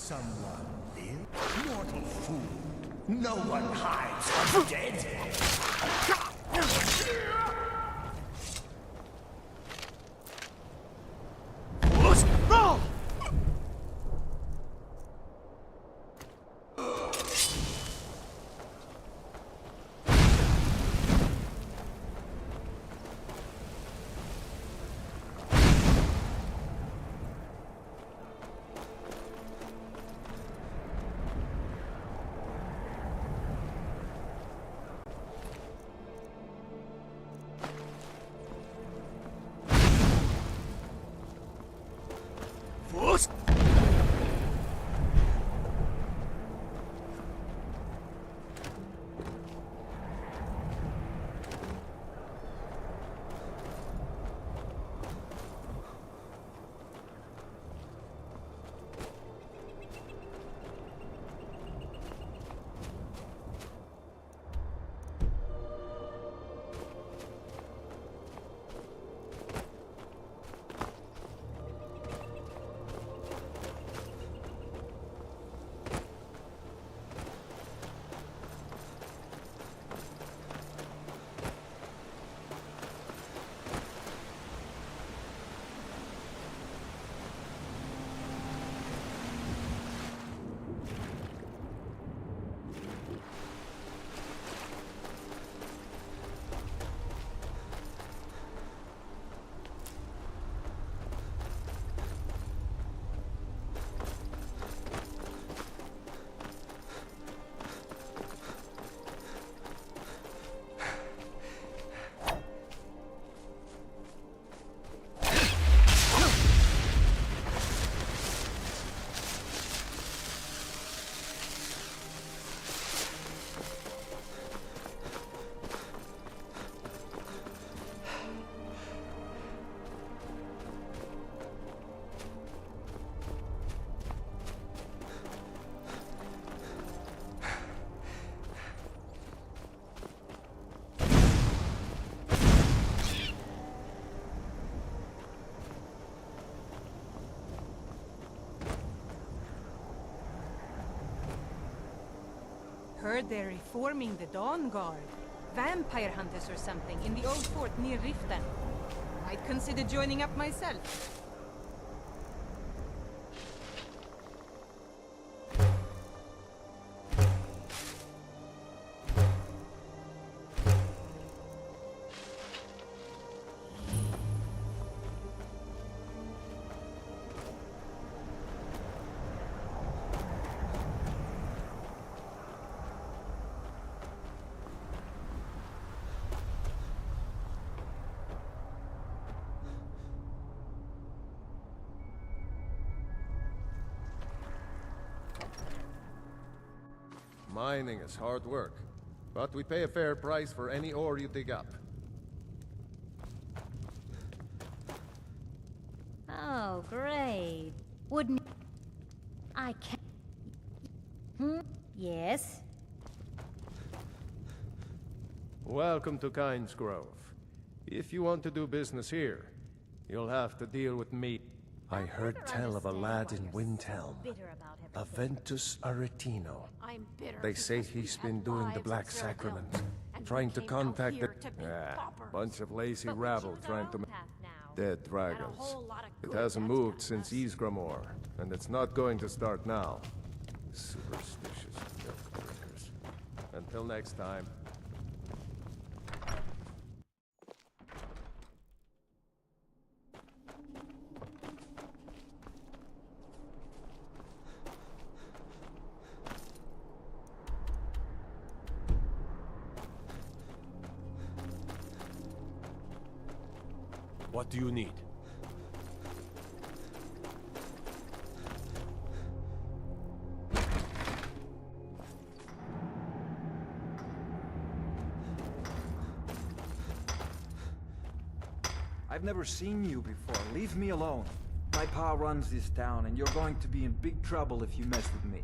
Someone live? Mortal fool. No one hides from the dead. Heard they're reforming the Dawn Guard. Vampire hunters or something in the old fort near Riften. I'd consider joining up myself. Mining is hard work, but we pay a fair price for any ore you dig up. Oh, great. Wouldn't... I can't... Yes? Welcome to Kynes Grove. If you want to do business here, you'll have to deal with me. I heard tell of a lad in Windhelm, Aventus Aretino. They say he's been doing the Black Sacrament, trying to contact the... bunch of lazy rabble trying to... Dead dragons. It hasn't moved since Ysgramor, and it's not going to start now. Superstitious milk drinkers. Until next time. What do you need? I've never seen you before. Leave me alone. My pa runs this town, and you're going to be in big trouble if you mess with me.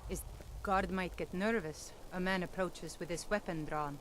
Is guard might get nervous. A man approaches with his weapon drawn.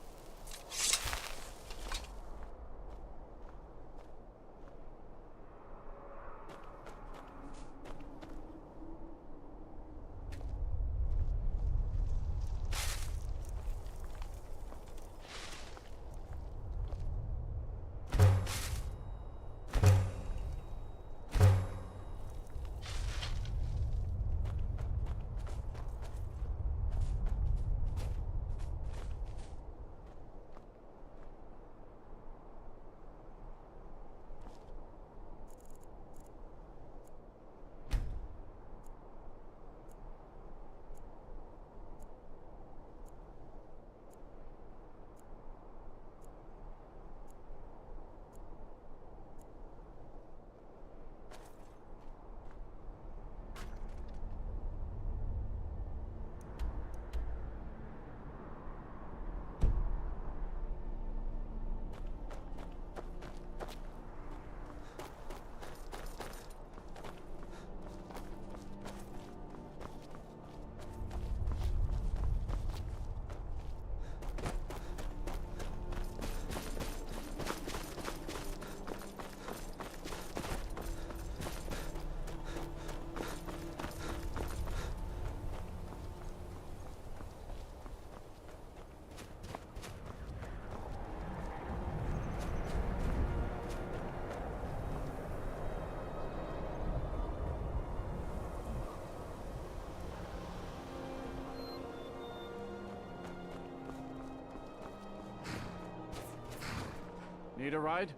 Need a ride?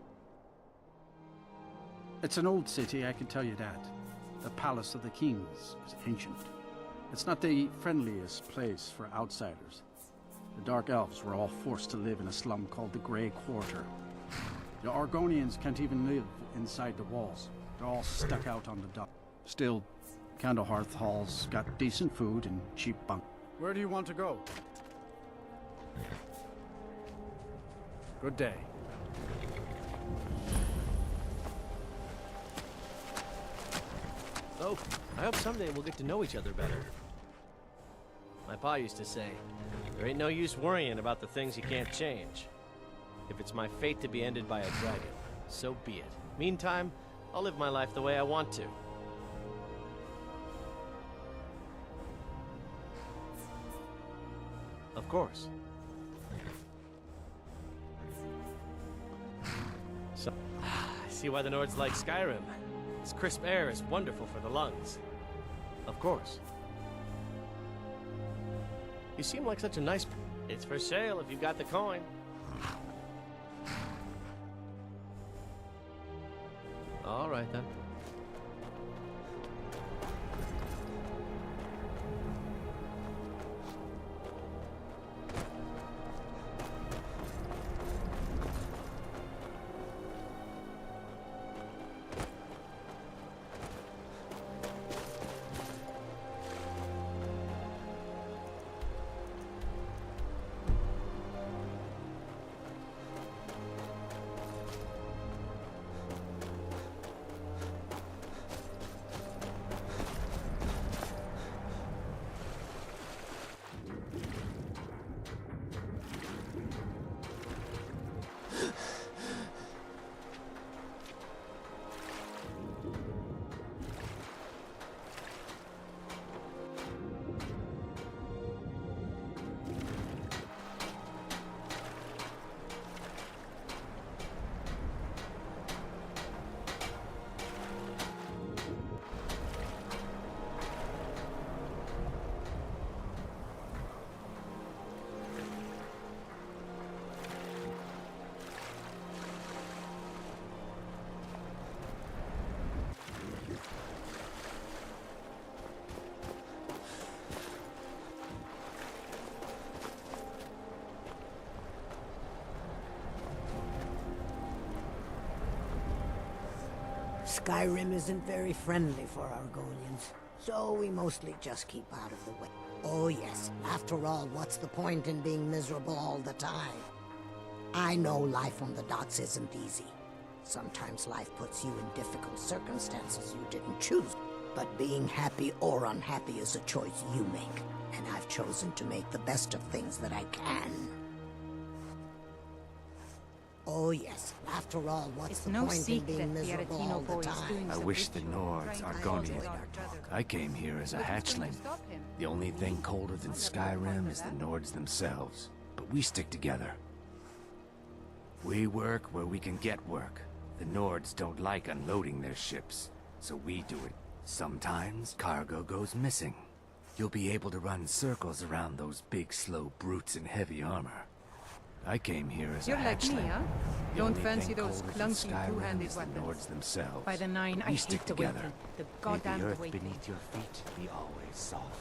It's an old city, I can tell you that. The Palace of the Kings is ancient. It's not the friendliest place for outsiders. The Dark Elves were all forced to live in a slum called the Grey Quarter. The Argonians can't even live inside the walls. They're all stuck out on the dock. Still, Candlehearth Hall's got decent food and cheap bunk. Where do you want to go? Good day. Oh, I hope someday we'll get to know each other better. My pa used to say, there ain't no use worrying about the things you can't change. If it's my fate to be ended by a dragon, so be it. Meantime, I'll live my life the way I want to. Of course. So, I see why the Nords like Skyrim. Its crisp air is wonderful for the lungs. Of course. You seem like such a nice... It's for sale if you've got the coin. All right, then. Skyrim isn't very friendly for Argonians, so we mostly just keep out of the way. Oh yes, after all, what's the point in being miserable all the time? I know life on the docks isn't easy. Sometimes life puts you in difficult circumstances you didn't choose, but being happy or unhappy is a choice you make. and I've chosen to make the best of things that I can. Oh yes, after all, what's It's the no point in secret being the miserable all Aretino the boy is time? doing I some wish the ritual, Nords, trying to Argonians. avoid our brother. I came here as a But who's going hatchling. to stop him? The only thing colder than Skyrim is the Nords themselves. But we stick together. We work where we can get work. The Nords don't like unloading their ships, so we do it. Sometimes cargo goes missing. You'll be able to run circles around those big, slow brutes in heavy armor. I came here as You're a like me, hatchling. huh? The Don't only fancy thing those colder than clunky Skyrim two-handed is the weapons. Nords themselves. By the nine, I we hate stick the way together. the May goddamn the earth way beneath your feet be always soft.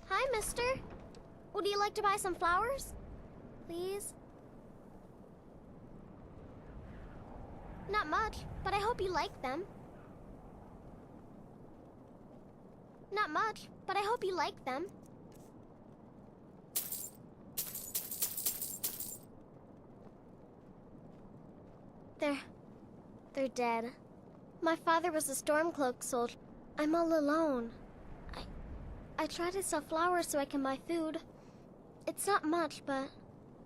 Hi, mister. Would you like to buy some flowers? Please? Not much, but I hope you like them. Not much, but I hope you like them. They're dead. My father was a Stormcloak soldier. I'm all alone. I try to sell flowers so I can buy food. It's not much, but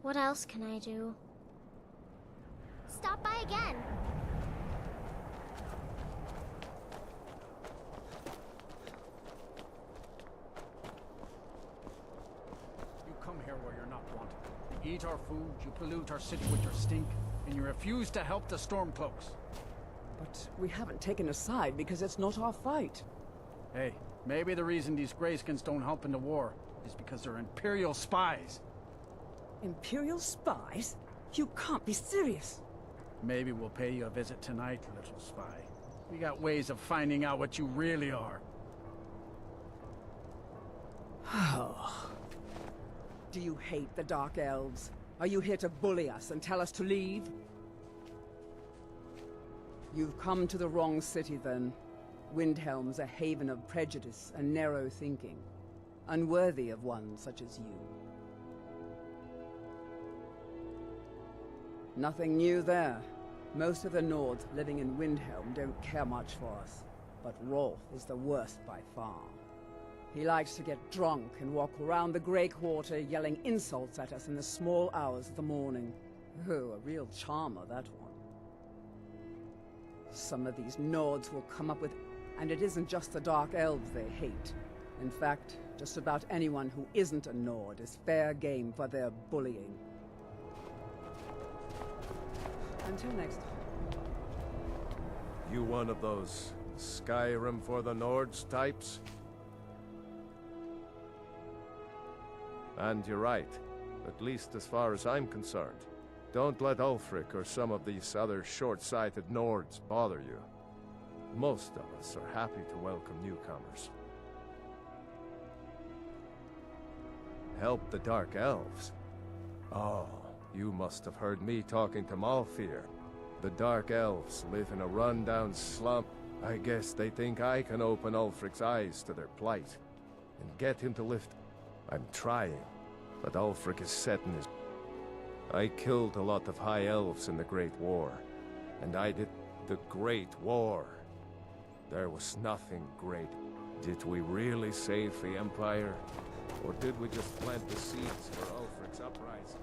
what else can I do? Stop by again. You come here where you're not wanted. You eat our food, you pollute our city with your stink, and you refuse to help the Stormcloaks. But we haven't taken a side because it's not our fight. Hey, maybe the reason these Greyskins don't help in the war is because they're Imperial spies. Imperial spies? You can't be serious. Maybe we'll pay you a visit tonight, little spy. We got ways of finding out what you really are. Do you hate the Dark Elves? Are you here to bully us and tell us to leave? You've come to the wrong city, then. Windhelm's a haven of prejudice and narrow thinking, unworthy of one such as you. Nothing new there. Most of the Nords living in Windhelm don't care much for us, but Rolf is the worst by far. He likes to get drunk and walk around the Grey Quarter yelling insults at us in the small hours of the morning. Oh, a real charmer, that one. Some of these Nords will come up with... And it isn't just the Dark Elves they hate. In fact, just about anyone who isn't a Nord is fair game for their bullying. Until next time. You one of those Skyrim for the Nords types? And you're right, at least as far as I'm concerned. Don't let Ulfric or some of these other short-sighted Nords bother you. Most of us are happy to welcome newcomers. Help the Dark Elves? Oh, you must have heard me talking to Malfir. The Dark Elves live in a run-down slum. I guess they think I can open Ulfric's eyes to their plight and get him to lift. I'm trying, but Ulfric is set in his... I killed a lot of High Elves in the Great War, and I did the Great War. There was nothing great. Did we really save the Empire? Or did we just plant the seeds for Ulfric's uprising?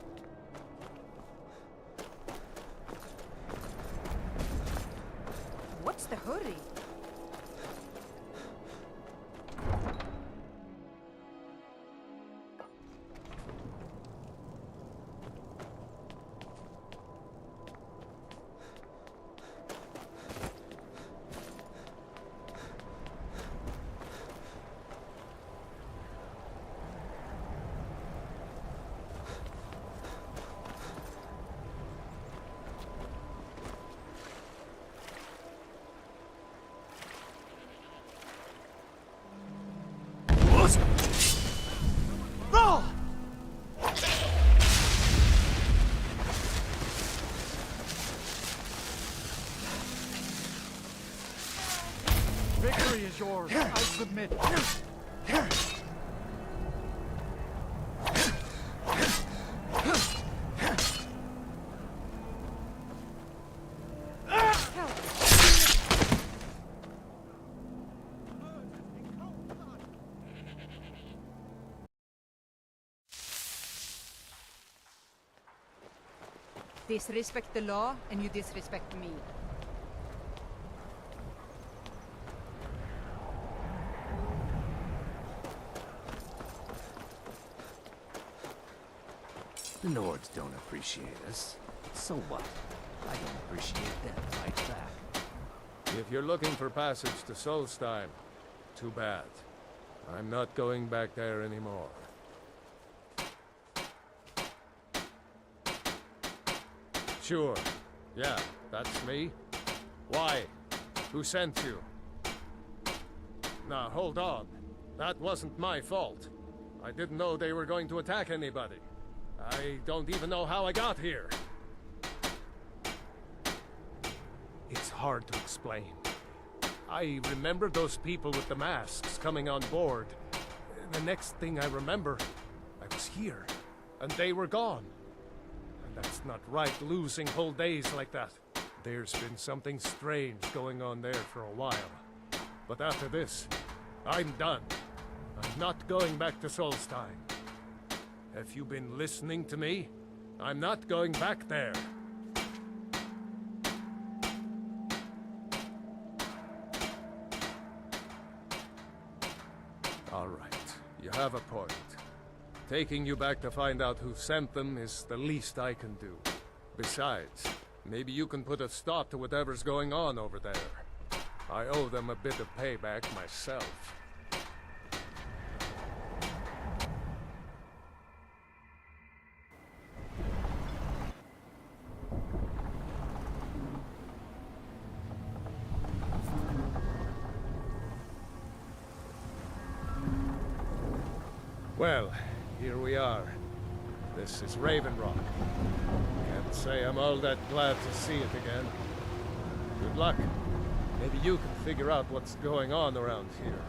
What's the hurry? is yours, I submit. Disrespect the law, and you disrespect me. The Nords don't appreciate us. So what? I don't appreciate them like that. If you're looking for passage to Solstheim, too bad. I'm not going back there anymore. Sure. Yeah, that's me. Why? Who sent you? Now, hold on. That wasn't my fault. I didn't know they were going to attack anybody. I don't even know how I got here. It's hard to explain. I remember those people with the masks coming on board. The next thing I remember, I was here, and they were gone. And that's not right, losing whole days like that. There's been something strange going on there for a while. But after this, I'm done. I'm not going back to Solstheim. Have you been listening to me? I'm not going back there. All right, you have a point. Taking you back to find out who sent them is the least I can do. Besides, maybe you can put a stop to whatever's going on over there. I owe them a bit of payback myself. Well, here we are. This is Raven Rock. Can't say I'm all that glad to see it again. Good luck. Maybe you can figure out what's going on around here.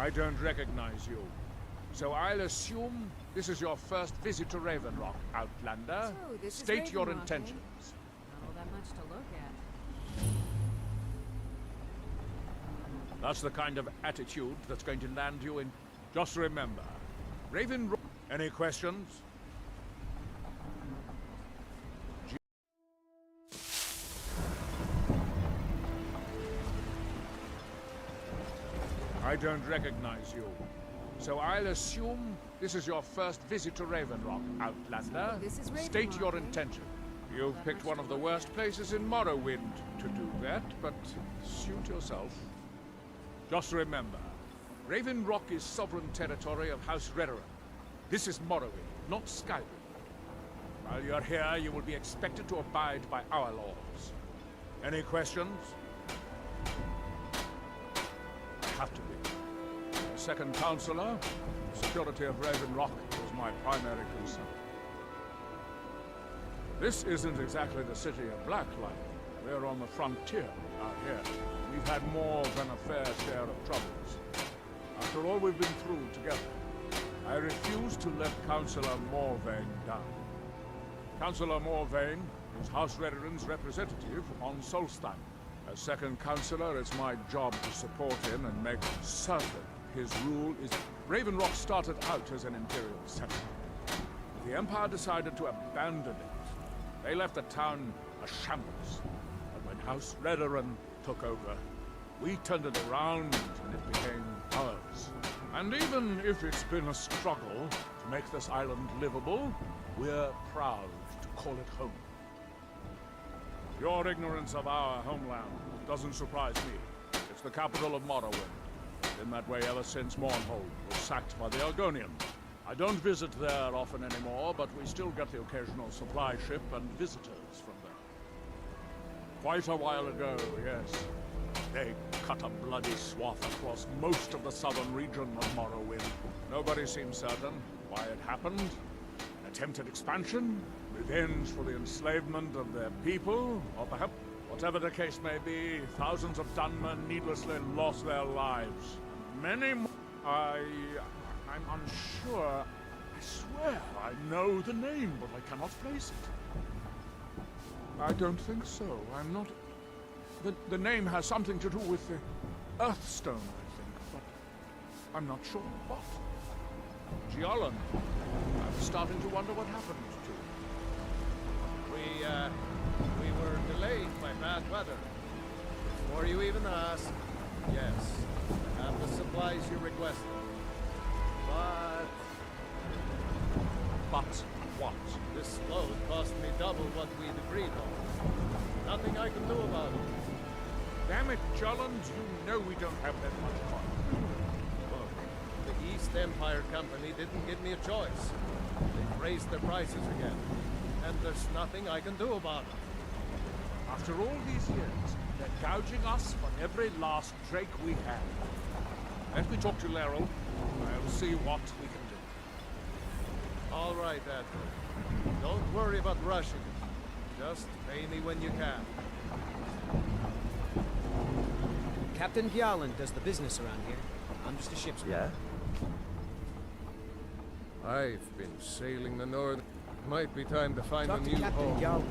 I don't recognize you. So I'll assume this is your first visit to Raven Rock, Outlander. So, this State is your Raven Rock, intentions. Not all that much to look at. That's the kind of attitude that's going to land you in... Just remember, Raven Rock... Any questions? I don't recognize you. So I'll assume this is your first visit to Raven Rock, Outlander. So this is Raven State Rock, your eh? intention. You've picked one of the worst places in Morrowind to do that, but suit yourself. Just remember, Raven Rock is sovereign territory of House Redoran. This is Morrowind, not Skyrim. While you're here, you will be expected to abide by our laws. Any questions? I have to be. As second counselor, the security of Raven Rock is my primary concern. This isn't exactly the city of Blacklight. We're on the frontier out here. We've had more than a fair share of troubles. After all we've been through together, I refuse to let Councillor Morvain down. Councillor Morvain is House Redoran's representative on Solstheim. As second counselor, it's my job to support him and make certain his rule is... Raven Rock started out as an Imperial settlement. The Empire decided to abandon it. They left the town a shambles. And when House Redoran took over, we turned it around and it became ours. And even if it's been a struggle to make this island livable, we're proud to call it home. Your ignorance of our homeland doesn't surprise me. It's the capital of Morrowind. Been that way ever since Mournhold was sacked by the Argonians. I don't visit there often anymore, but we still get the occasional supply ship and visitors from there. Quite a while ago, yes. They cut a bloody swath across most of the southern region of Morrowind. Nobody seems certain why it happened. Attempted expansion, revenge for the enslavement of their people, or perhaps, whatever the case may be, thousands of Dunmen needlessly lost their lives. Many more. I'm unsure. I swear I know the name, but I cannot place it. I don't think so. I'm not... The name has something to do with the Earthstone, I think, but I'm not sure what. Giallan. I'm starting to wonder what happened to it. We were delayed by bad weather. Before you even asked, yes, I have the supplies you requested. But what? This load cost me double what we'd agreed on. Nothing I can do about it. Damn it, Jolland, you know we don't have that much fun. Look, the East Empire Company didn't give me a choice. They've raised their prices again, and there's nothing I can do about it. After all these years, they're gouging us for every last drake we have. Let me talk to Laeral. I'll see what we can do. All right, Admiral. Don't worry about rushing it. Just pay me when you can. Captain Giallan does the business around here. I'm just a ship's Yeah? I've been sailing the north. Might be time to find Talk a to new Captain home. Giallan.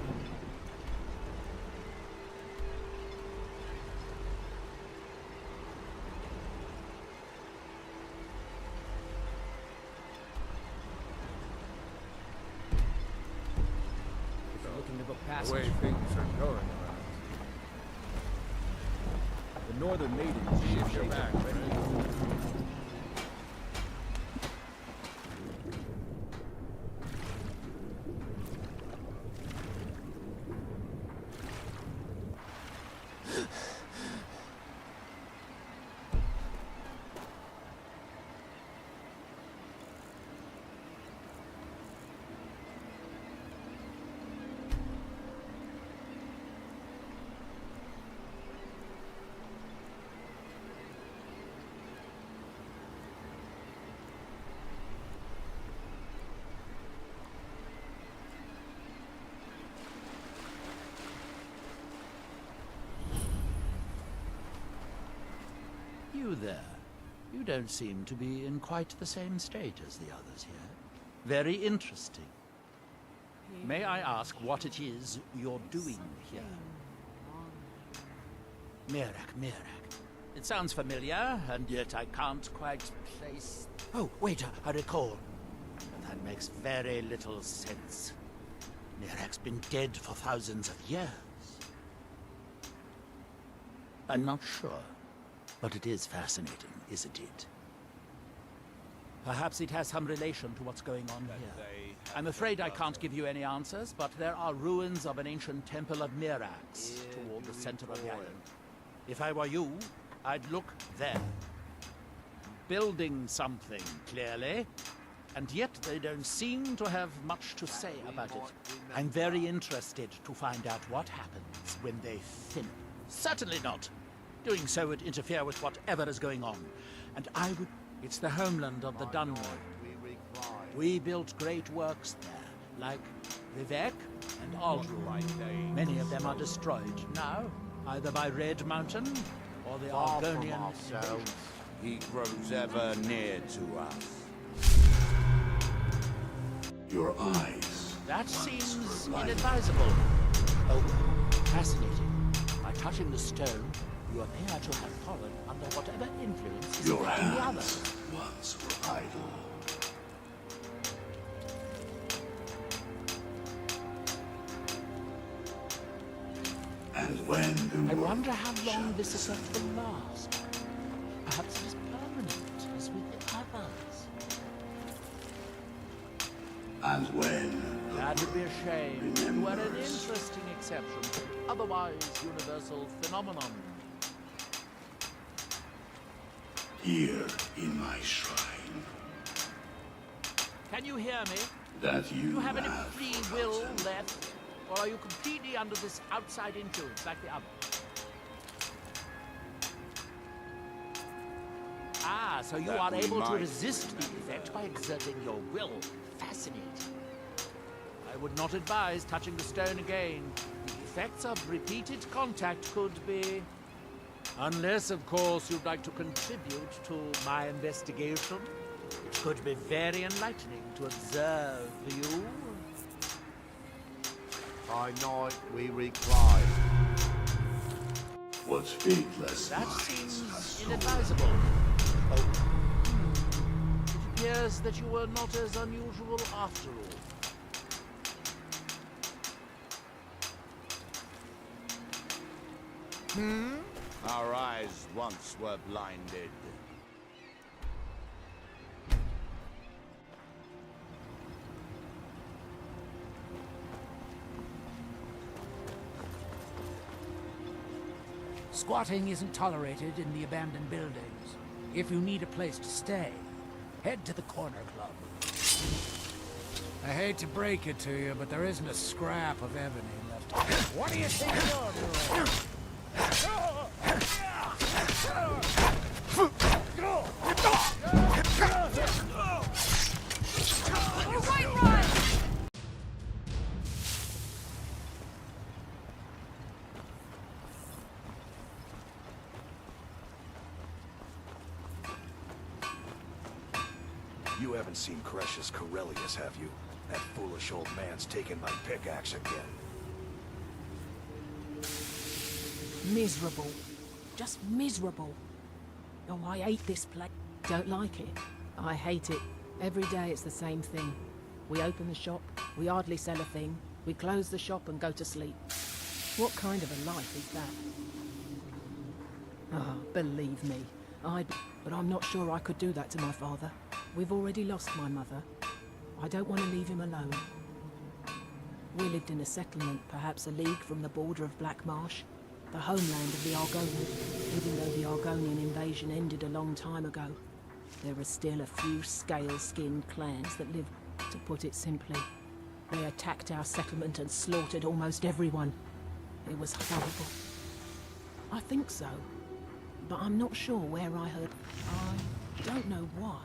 If you're looking to book The passage, way things are going around. the Northern Maidens See if should you're shape back, up. ready? You there. You don't seem to be in quite the same state as the others here. Very interesting. May I ask what it is you're doing here? Mirac. It sounds familiar, and yet I can't quite place... Oh, wait, I recall. But that makes very little sense. Mirac's been dead for thousands of years. I'm not sure. But it is fascinating, isn't it? Perhaps it has some relation to what's going on here. I'm afraid I can't give you any answers, but there are ruins of an ancient temple of Mirax toward the center of the island. If I were you, I'd look there. Building something, clearly. And yet they don't seem to have much to say about it. I'm very interested to find out what happens when they finish. Certainly not. Doing so would interfere with whatever is going on. And I would... It's the homeland of the Dunmen. We built great works there, like Vivek and Aldru. Many of them are destroyed now, either by Red Mountain or the Argonian... He grows ever near to us. Your eyes. That seems inadvisable. Oh, fascinating. By touching the stone, you appear to have fallen under whatever influence is Your affecting the hands others. once were idle. And when the I wonder how long this effect will last. Perhaps it is permanent, as with the others. And when That would be a shame. You were an interesting exception to the otherwise universal phenomenon. here in my shrine, Can you hear me? That Do you have any free will left? Or are you completely under this outside influence, like the others? Ah, so you are able to resist the effect by exerting your will. Fascinating. I would not advise touching the stone again. The effects of repeated contact could be... Unless, of course, you'd like to contribute to my investigation. It could be very enlightening to observe you. By night we recline. What speechless That minds seems are inadvisable. Oh. It appears that you were not as unusual after all. Our eyes once were blinded. Squatting isn't tolerated in the abandoned buildings. If you need a place to stay, head to the Corner Club. I hate to break it to you, but there isn't a scrap of ebony left. What do you think you're doing? You haven't seen Cretius Corellius, have you? That foolish old man's taken my pickaxe again. Miserable. Just miserable. Oh, I hate this place. Don't like it. I hate it. Every day it's the same thing. We open the shop, we hardly sell a thing. We close the shop and go to sleep. What kind of a life is that? Ah, believe me, but I'm not sure I could do that to my father. We've already lost my mother. I don't want to leave him alone. We lived in a settlement, perhaps a league from the border of Black Marsh, the homeland of the Argonian. Even though the Argonian invasion ended a long time ago, there are still a few scale-skinned clans that live. To put it simply, they attacked our settlement and slaughtered almost everyone. It was horrible. I think so, but I'm not sure where I heard. I don't know why,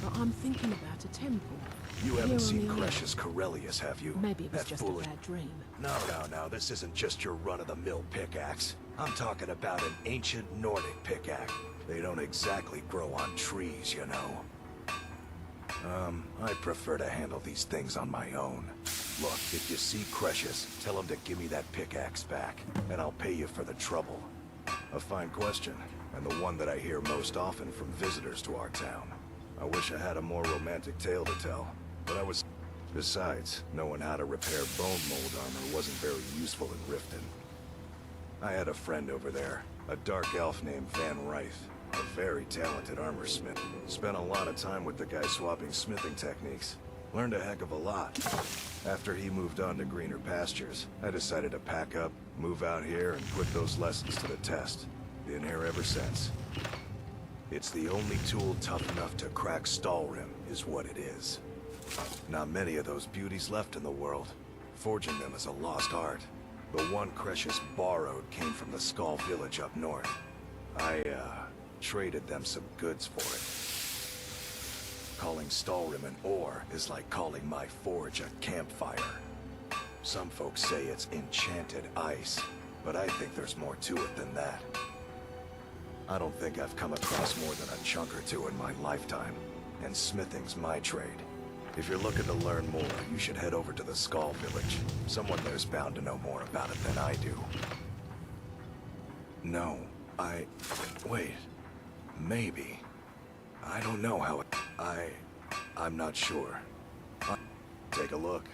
but I'm thinking about a temple. You haven't seen Cretius Corellius, have you? Maybe it was That just foolish... a bad dream. No, this isn't just your run-of-the-mill pickaxe. I'm talking about an ancient Nordic pickaxe. They don't exactly grow on trees, you know. I prefer to handle these things on my own. Look, if you see Cretius, tell him to give me that pickaxe back, and I'll pay you for the trouble. A fine question, and the one that I hear most often from visitors to our town. I wish I had a more romantic tale to tell, but I was... Besides, knowing how to repair bone mold armor wasn't very useful in Riften. I had a friend over there, a dark elf named Van Rythe, a very talented armor smith. Spent a lot of time with the guy swapping smithing techniques. Learned a heck of a lot. After he moved on to greener pastures, I decided to pack up, move out here, and put those lessons to the test. Been here ever since. It's the only tool tough enough to crack Stalrim, is what it is. Not many of those beauties left in the world. Forging them is a lost art. The one Cretius borrowed came from the Skull village up north. I, traded them some goods for it. Calling Stalrim an ore is like calling my forge a campfire. Some folks say it's enchanted ice, but I think there's more to it than that. I don't think I've come across more than a chunk or two in my lifetime, and smithing's my trade. If you're looking to learn more, you should head over to the Skull village. Someone there's bound to know more about it than I do. No, wait. Maybe. I don't know how it... I'm not sure. Take a look.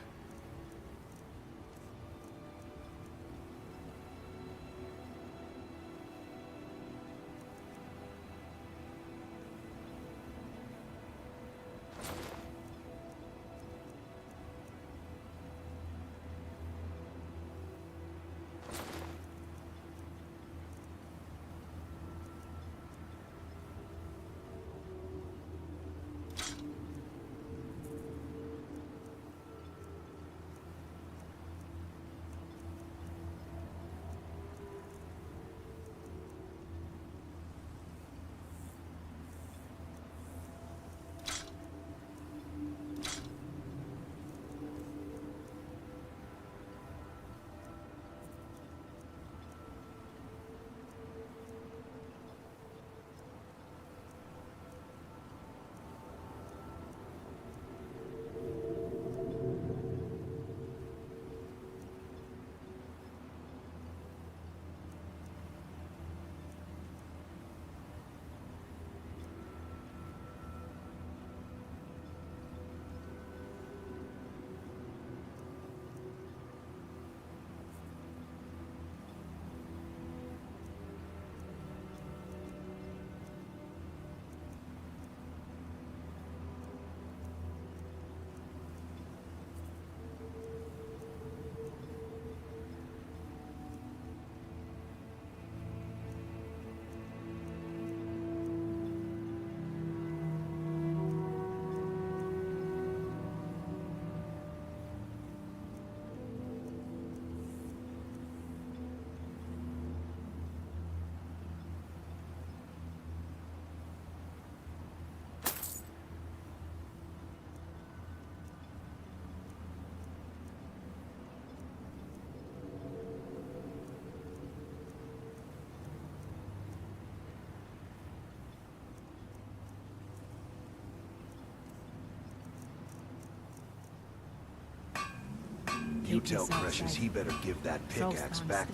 You keep tell myself Precious safe. he better give that pickaxe Solstine's back.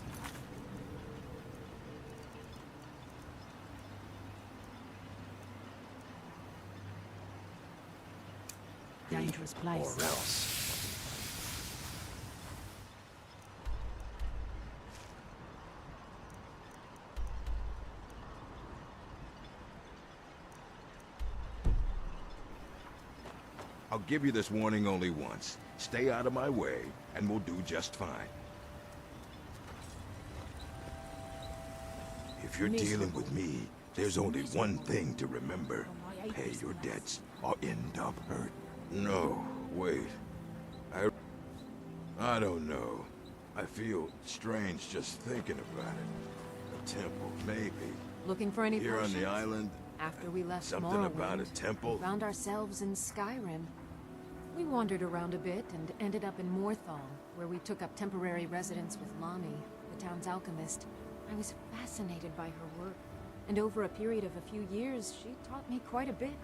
Dangerous place. Or else. I'll give you this warning only once. Stay out of my way, and we'll do just fine. If you're dealing with me, there's only one thing to remember. Pay your debts, or end up hurt. No, wait. I don't know. I feel strange just thinking about it. A temple, maybe. Looking for any Here on potions? the island? After we left Something Morrowind, about a temple? we found ourselves in Skyrim. We wandered around a bit and ended up in Morthal, where we took up temporary residence with Lani, the town's alchemist. I was fascinated by her work, and over a period of a few years, she taught me quite a bit.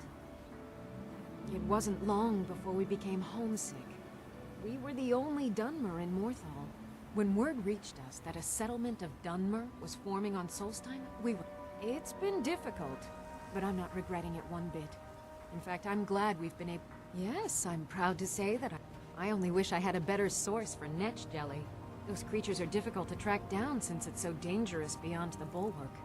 It wasn't long before we became homesick. We were the only Dunmer in Morthal. When word reached us that a settlement of Dunmer was forming on Solstein, we were... It's been difficult, but I'm not regretting it one bit. In fact, I'm glad we've been able... Yes, I'm proud to say that I only wish I had a better source for netch jelly. Those creatures are difficult to track down since it's so dangerous beyond the bulwark.